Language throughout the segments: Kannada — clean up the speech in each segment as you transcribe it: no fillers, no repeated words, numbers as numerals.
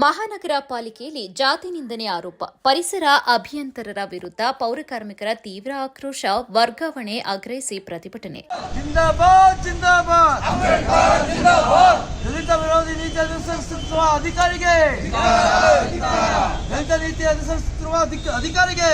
ಮಹಾನಗರ ಪಾಲಿಕೆಯಲ್ಲಿ ಜಾತಿ ನಿಂದನೆ ಆರೋಪ, ಪರಿಸರ ಅಭಿಯಂತರರ ವಿರುದ್ಧ ಪೌರಕಾರ್ಮಿಕರ ತೀವ್ರ ಆಕ್ರೋಶ, ವರ್ಗಾವಣೆ ಆಗ್ರಹಿಸಿ ಪ್ರತಿಭಟನೆ. ಜಿಂದಾಬಾದ್ ಜಿಂದಾಬಾದ್ ದಲಿತ ವಿರೋಧಿ ನೀತಿ ಅನುಸರಿಸುತ್ತಿರುವ ಅಧಿಕಾರಿಗೆ, ದಲಿತ ನೀತಿ ಅನುಸರಿಸುತ್ತಿರುವ ಅಧಿಕಾರಿಗೆ.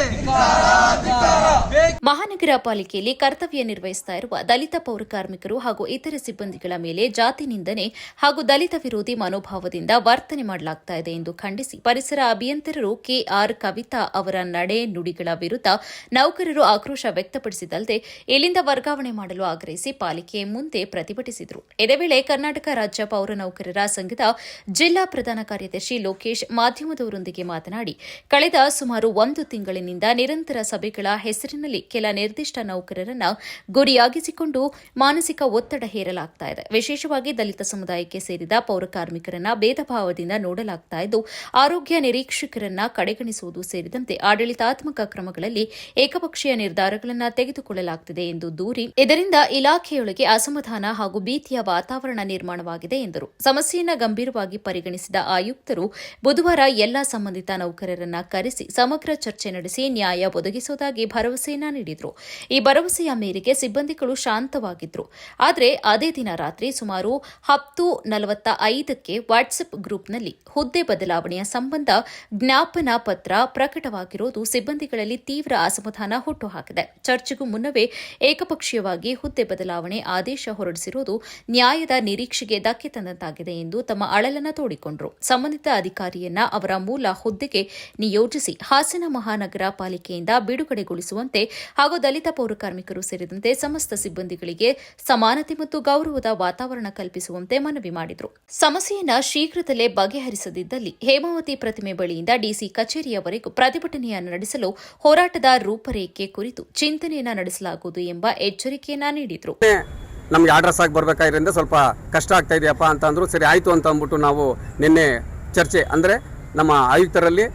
ಮಹಾನಗರ ಪಾಲಿಕೆಯಲ್ಲಿ ಕರ್ತವ್ಯ ನಿರ್ವಹಿಸುತ್ತಾ ಇರುವ ದಲಿತ ಪೌರಕಾರ್ಮಿಕರು ಹಾಗೂ ಇತರೆ ಸಿಬ್ಬಂದಿಗಳ ಮೇಲೆ ಜಾತಿ ನಿಂದನೆ ಹಾಗೂ ದಲಿತ ವಿರೋಧಿ ಮನೋಭಾವದಿಂದ ವರ್ತನೆ ಮಾಡಲಾಗುತ್ತಿದೆ ಎಂದು ಖಂಡಿಸಿ ಪರಿಸರ ಅಭಿಯಂತರರು ಕೆಆರ್ ಕವಿತಾ ಅವರ ನಡೆ ನುಡಿಗಳ ವಿರುದ್ಧ ನೌಕರರು ಆಕ್ರೋಶ ವ್ಯಕ್ತಪಡಿಸಿದಲ್ಲದೆ ಇಲ್ಲಿಂದ ವರ್ಗಾವಣೆ ಮಾಡಲು ಆಗ್ರಹಿಸಿ ಪಾಲಿಕೆ ಮುಂದೆ ಪ್ರತಿಭಟಿಸಿದರು. ಇದೇ ವೇಳೆ ಕರ್ನಾಟಕ ರಾಜ್ಯ ಪೌರ ನೌಕರರ ಸಂಘದ ಜಿಲ್ಲಾ ಪ್ರಧಾನ ಕಾರ್ಯದರ್ಶಿ ಲೋಕೇಶ್ ಮಾಧ್ಯಮದವರೊಂದಿಗೆ ಮಾತನಾಡಿ, ಕಳೆದ ಸುಮಾರು 1 ತಿಂಗಳಿನಿಂದ ನಿರಂತರ ಸಭೆಗಳ ಹೆಸರಿನಲ್ಲಿ ಕೆಲ ನಿರ್ದಿಷ್ಟ ನೌಕರರನ್ನ ಗುರಿಯಾಗಿಸಿಕೊಂಡು ಮಾನಸಿಕ ಒತ್ತಡ ಹೇರಲಾಗ್ತಾ ಇದೆ. ವಿಶೇಷವಾಗಿ ದಲಿತ ಸಮುದಾಯಕ್ಕೆ ಸೇರಿದ ಪೌರಕಾರ್ಮಿಕರನ್ನ ಭೇದಭಾವದಿಂದ ನೋಡಲಾಗ್ತಾ ಇದ್ದು, ಆರೋಗ್ಯ ನಿರೀಕ್ಷಕರನ್ನ ಕಡೆಗಣಿಸುವುದು ಸೇರಿದಂತೆ ಆಡಳಿತಾತ್ಮಕ ಕ್ರಮಗಳಲ್ಲಿ ಏಕಪಕ್ಷೀಯ ನಿರ್ಧಾರಗಳನ್ನು ತೆಗೆದುಕೊಳ್ಳಲಾಗುತ್ತಿದೆ ಎಂದು ದೂರಿ, ಇದರಿಂದ ಇಲಾಖೆಯೊಳಗೆ ಅಸಮಾಧಾನ ಹಾಗೂ ಭೀತಿಯ ವಾತಾವರಣ ನಿರ್ಮಾಣವಾಗಿದೆ ಎಂದರು. ಸಮಸ್ಯೆಯನ್ನು ಗಂಭೀರವಾಗಿ ಪರಿಗಣಿಸಿದ ಆಯುಕ್ತರು ಬುಧವಾರ ಎಲ್ಲಾ ಸಂಬಂಧಿತ ನೌಕರರನ್ನ ಕರೆಸಿ ಸಮಗ್ರ ಚರ್ಚೆ ನಡೆಸಿ ನ್ಯಾಯ ಒದಗಿಸುವುದಾಗಿ ಭರವಸೆಯನ್ನ ನೀಡಿದರು. ಈ ಭರವಸೆಯ ಮೇರೆಗೆ ಸಿಬ್ಬಂದಿಗಳು ಶಾಂತವಾಗಿದ್ದರು. ಆದರೆ ಅದೇ ದಿನ ರಾತ್ರಿ ಸುಮಾರು 10:45ಕ್ಕೆ ವಾಟ್ಸ್ಆಪ್ ಗ್ರೂಪ್ನಲ್ಲಿ ಹುದ್ದೆ ಬದಲಾವಣೆಯ ಸಂಬಂಧ ಜ್ಞಾಪನ ಪತ್ರ ಪ್ರಕಟವಾಗಿರುವುದು ಸಿಬ್ಬಂದಿಗಳಲ್ಲಿ ತೀವ್ರ ಅಸಮಾಧಾನ ಹುಟ್ಟುಹಾಕಿದೆ. ಚರ್ಚೆಗೂ ಮುನ್ನವೇ ಏಕಪಕ್ಷೀಯವಾಗಿ ಹುದ್ದೆ ಬದಲಾವಣೆ ಆದೇಶ ಹೊರಡಿಸಿರುವುದು ನ್ಯಾಯದ ನಿರೀಕ್ಷೆಗೆ ಧಕ್ಕೆ ತಂದಂತಾಗಿದೆ ಎಂದು ತಮ್ಮ ಅಳಲನ್ನು ತೋಡಿಕೊಂಡರು. ಸಂಬಂಧಿತ ಅಧಿಕಾರಿಯನ್ನ ಅವರ ಮೂಲ ಹುದ್ದೆಗೆ ನಿಯೋಜಿಸಿ ಹಾಸನ ಮಹಾನಗರ ಪಾಲಿಕೆಯಿಂದ ಬಿಡುಗಡೆಗೊಳಿಸುವಂತೆ ಹಾಗೂ ದಲಿತ ಪೌರಕಾರ್ಮಿಕರು ಸೇರಿದಂತೆ ಸಮಸ್ತ ಸಿಬ್ಬಂದಿಗಳಿಗೆ ಸಮಾನತೆ ಮತ್ತು ಗೌರವದ ವಾತಾವರಣ ಕಲ್ಪಿಸುವಂತೆ ಮನವಿ ಮಾಡಿದರು. ಸಮಸ್ಯೆಯನ್ನು ಶೀಘ್ರದಲ್ಲೇ ಬಗೆಹರಿಸದಿದ್ದಲ್ಲಿ ಹೇಮಾವತಿ ಪ್ರತಿಮೆ ಬಳಿಯಿಂದ ಡಿಸಿ ಕಚೇರಿಯವರೆಗೂ ಪ್ರತಿಭಟನೆಯನ್ನು ನಡೆಸಲು ಹೋರಾಟದ ರೂಪರೇಖೆ ಕುರಿತು ಚಿಂತನೆಯನ್ನು ನಡೆಸಲಾಗುವುದು ಎಂಬ ಎಚ್ಚರಿಕೆಯನ್ನ ನೀಡಿದರು. ನಮಗೆ ಅಡ್ರೆಸ್ ಆಗಿ ಬರಬೇಕಾದ್ರಿಂದ ಸ್ವಲ್ಪ ಕಷ್ಟ ಆಗ್ತಾ ಇದೆಯಪ್ಪ ಅಂತ ಅಂದ್ರು. ಸರಿ ಆಯಿತು ಅಂತ ಅಂದ್ಬಿಟ್ಟು ನಾವು ನಿನ್ನೆ ಚರ್ಚೆ ಅಂದರೆ ನಮ್ಮ ಆಯುಕ್ತರಲ್ಲಿ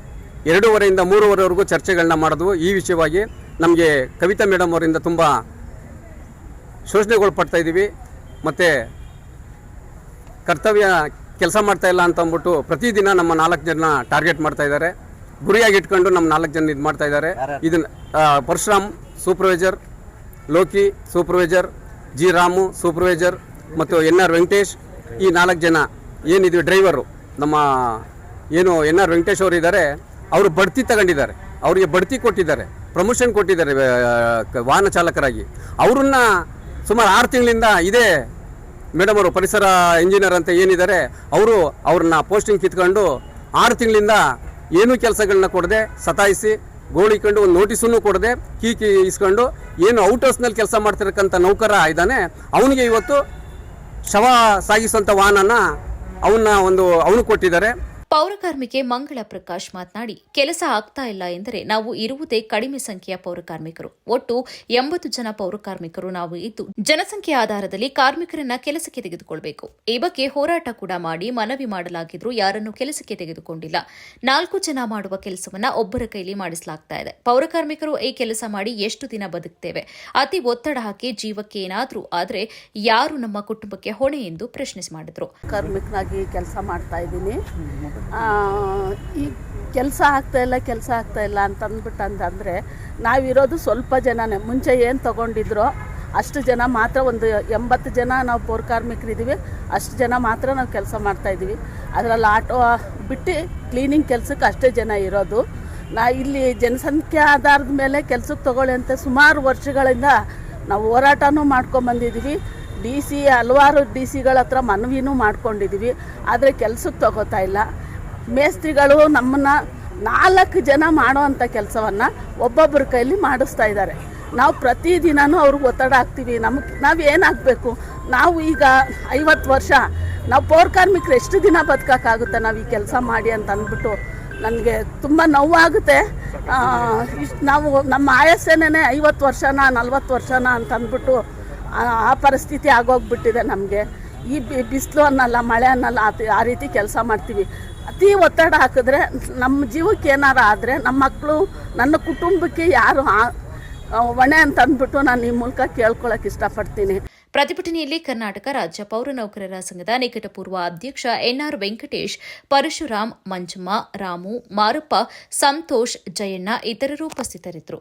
2:30ರಿಂದ 3:30ವರೆಗೂ ಚರ್ಚೆಗಳನ್ನ ಮಾಡಿದ್ವು. ಈ ವಿಷಯವಾಗಿ ನಮಗೆ ಕವಿತಾ ಮೇಡಮ್ ಅವರಿಂದ ತುಂಬ ಶೋಷಣೆಗಳು ಪಡ್ತಾ ಇದ್ದೀವಿ ಮತ್ತು ಕರ್ತವ್ಯ ಕೆಲಸ ಮಾಡ್ತಾ ಇಲ್ಲ ಅಂತ ಅಂದ್ಬಿಟ್ಟು ಪ್ರತಿದಿನ ನಮ್ಮ 4 ಜನ ಟಾರ್ಗೆಟ್ ಮಾಡ್ತಾ ಇದ್ದಾರೆ. ಗುರಿಯಾಗಿ ಇಟ್ಕೊಂಡು ನಮ್ಮ 4 ಜನ ಇದು ಮಾಡ್ತಾ ಇದ್ದಾರೆ. ಇದನ್ನ Parashuram supervisor, Loki supervisor, G Ramu supervisor ಮತ್ತು NR ವೆಂಕಟೇಶ್, ಈ 4 ಜನ ಏನಿದ್ವಿ ಡ್ರೈವರು, ನಮ್ಮ ಏನು NR ವೆಂಕಟೇಶ್ ಅವರು ಇದ್ದಾರೆ, ಅವರು ಬಡ್ತಿ ತಗೊಂಡಿದ್ದಾರೆ, ಅವರಿಗೆ ಬಡ್ತಿ ಕೊಟ್ಟಿದ್ದಾರೆ, ಪ್ರಮೋಷನ್ ಕೊಟ್ಟಿದ್ದಾರೆ ವಾಹನ ಚಾಲಕರಾಗಿ. ಅವ್ರನ್ನ ಸುಮಾರು 6 ತಿಂಗಳಿಂದ ಇದೇ ಮೇಡಮ್ ಅವರು ಪರಿಸರ ಇಂಜಿನಿಯರ್ ಅಂತ ಏನಿದ್ದಾರೆ ಅವ್ರನ್ನ ಪೋಸ್ಟಿಂಗ್ ಕಿತ್ಕೊಂಡು 6 ತಿಂಗಳಿಂದ ಏನೂ ಕೆಲಸಗಳನ್ನ ಕೊಡದೆ ಸತಾಯಿಸಿ ಗೋಳಿಕೊಂಡು ಒಂದು ನೋಟಿಸನ್ನು ಕೊಡದೆ ಕೀ ಇಸ್ಕೊಂಡು ಏನು ಔಟ್ ಹೌಸ್ನಲ್ಲಿ ಕೆಲಸ ಮಾಡ್ತಿರಕ್ಕಂಥ ನೌಕರ ಇದ್ದಾನೆ, ಅವನಿಗೆ ಇವತ್ತು ಶವ ಸಾಗಿಸುವಂಥ ವಾಹನನ ಅವನು ಕೊಟ್ಟಿದ್ದಾರೆ. ಪೌರಕಾರ್ಮಿಕೆ ಮಂಗಳ ಪ್ರಕಾಶ್ ಮಾತನಾಡಿ, ಕೆಲಸ ಆಗ್ತಾ ಇಲ್ಲ ಎಂದರೆ ನಾವು ಇರುವುದೇ ಕಡಿಮೆ ಸಂಖ್ಯೆಯ ಪೌರಕಾರ್ಮಿಕರು. ಒಟ್ಟು 80 ಜನ ಪೌರಕಾರ್ಮಿಕರು ನಾವು ಇದ್ದು ಜನಸಂಖ್ಯೆ ಆಧಾರದಲ್ಲಿ ಕಾರ್ಮಿಕರನ್ನ ಕೆಲಸಕ್ಕೆ ತೆಗೆದುಕೊಳ್ಳಬೇಕು. ಈ ಬಗ್ಗೆ ಹೋರಾಟ ಕೂಡ ಮಾಡಿ ಮನವಿ ಮಾಡಲಾಗಿದ್ರೂ ಯಾರನ್ನು ಕೆಲಸಕ್ಕೆ ತೆಗೆದುಕೊಂಡಿಲ್ಲ. 4 ಜನ ಮಾಡುವ ಕೆಲಸವನ್ನ ಒಬ್ಬರ ಕೈಲಿ ಮಾಡಿಸಲಾಗ್ತಾ ಇದೆ. ಪೌರಕಾರ್ಮಿಕರು ಈ ಕೆಲಸ ಮಾಡಿ ಎಷ್ಟು ದಿನ ಬದುಕ್ತೇವೆ? ಅತಿ ಒತ್ತಡ ಹಾಕಿ ಜೀವಕ್ಕೆ ಏನಾದ್ರೂ ಆದ್ರೆ ಯಾರು ನಮ್ಮ ಕುಟುಂಬಕ್ಕೆ ಹೊಣೆ ಎಂದು ಪ್ರಶ್ನೆ ಮಾಡಿದ್ರು. ಕಾರ್ಮಿಕನಾಗಿ ಕೆಲಸ ಮಾಡ್ತಾ ಇದ್ದೀನಿ. ಈ ಕೆಲಸ ಆಗ್ತಾ ಇಲ್ಲ ಅಂತಂದರೆ ನಾವಿರೋದು ಸ್ವಲ್ಪ ಜನನೇ. ಮುಂಚೆ ಏನು ತೊಗೊಂಡಿದ್ರೋ ಅಷ್ಟು ಜನ ಮಾತ್ರ, ಒಂದು 80 ಜನ ನಾವು ಪೌರಕಾರ್ಮಿಕರಿದ್ದೀವಿ. ಅಷ್ಟು ಜನ ಮಾತ್ರ ನಾವು ಕೆಲಸ ಮಾಡ್ತಾಯಿದ್ದೀವಿ. ಅದರಲ್ಲಿ ಆಟೋ ಬಿಟ್ಟು ಕ್ಲೀನಿಂಗ್ ಕೆಲಸಕ್ಕೆ ಅಷ್ಟೇ ಜನ ಇರೋದು. ಇಲ್ಲಿ ಜನಸಂಖ್ಯೆ ಆಧಾರದ ಮೇಲೆ ಕೆಲಸಕ್ಕೆ ತಗೊಳ್ಳಿ ಅಂತ ಸುಮಾರು ವರ್ಷಗಳಿಂದ ನಾವು ಹೋರಾಟನೂ ಮಾಡ್ಕೊಂಬಂದಿದ್ದೀವಿ. ಹಲವಾರು DC ಗಳ ಹತ್ರ ಮನವಿನೂ ಮಾಡ್ಕೊಂಡಿದ್ದೀವಿ. ಆದರೆ ಕೆಲಸಕ್ಕೆ ತಗೋತಾ ಇಲ್ಲ. ಮೇಸ್ತ್ರಿಗಳು ನಮ್ಮನ್ನು 4 ಜನ ಮಾಡೋವಂಥ ಕೆಲಸವನ್ನು ಒಬ್ಬೊಬ್ಬರ ಕೈಲಿ ಮಾಡಿಸ್ತಾ ಇದ್ದಾರೆ. ನಾವು ಪ್ರತಿದಿನವೂ ಅವ್ರಿಗೆ ಒತ್ತಡ ಆಗ್ತೀವಿ. ನಾವು ಏನಾಗಬೇಕು? ನಾವು ಈಗ 50 ವರ್ಷ ನಾವು ಪೌರಕಾರ್ಮಿಕರು ಎಷ್ಟು ದಿನ ಬದುಕೋಕ್ಕಾಗುತ್ತೆ ನಾವು ಈ ಕೆಲಸ ಮಾಡಿ ಅಂತ ಅಂದ್ಬಿಟ್ಟು ನನಗೆ ತುಂಬ ನೋವಾಗುತ್ತೆ. ನಾವು ನಮ್ಮ ಆಯಸ್ಸೇನೇ 50 ವರ್ಷನ 40 ವರ್ಷನ ಅಂತ ಅಂದ್ಬಿಟ್ಟು ಆ ಪರಿಸ್ಥಿತಿ ಆಗೋಗ್ಬಿಟ್ಟಿದೆ ನಮಗೆ. ಈ ಬಿಸಿಲು ಅನ್ನಲ್ಲ, ಮಳೆ ಅನ್ನಲ್ಲ, ಆ ರೀತಿ ಕೆಲಸ ಮಾಡ್ತೀವಿ. ಅತಿ ಒತ್ತಡ ಹಾಕಿದ್ರೆ ನಮ್ಮ ಜೀವಕ್ಕೆ ಏನಾರು ಆದರೆ ನಮ್ಮ ಮಕ್ಕಳು, ನನ್ನ ಕುಟುಂಬಕ್ಕೆ ಯಾರು ಹೊಣೆ ಅಂತ ಅಂದ್ಬಿಟ್ಟು ನಾನು ಈ ಮೂಲಕ ಕೇಳ್ಕೊಳಕ್ಕೆ ಇಷ್ಟಪಡ್ತೀನಿ. ಪ್ರತಿಭಟನೆಯಲ್ಲಿ ಕರ್ನಾಟಕ ರಾಜ್ಯ ಪೌರ ನೌಕರರ ಸಂಘದ ನಿಕಟಪೂರ್ವ ಅಧ್ಯಕ್ಷ ಎನ್ಆರ್ ವೆಂಕಟೇಶ್, ಪರಶುರಾಮ್, ಮಂಜಮ್ಮ, ರಾಮು, ಮಾರಪ್ಪ, ಸಂತೋಷ್, ಜಯಣ್ಣ ಇತರರು ಉಪಸ್ಥಿತರಿದ್ದರು.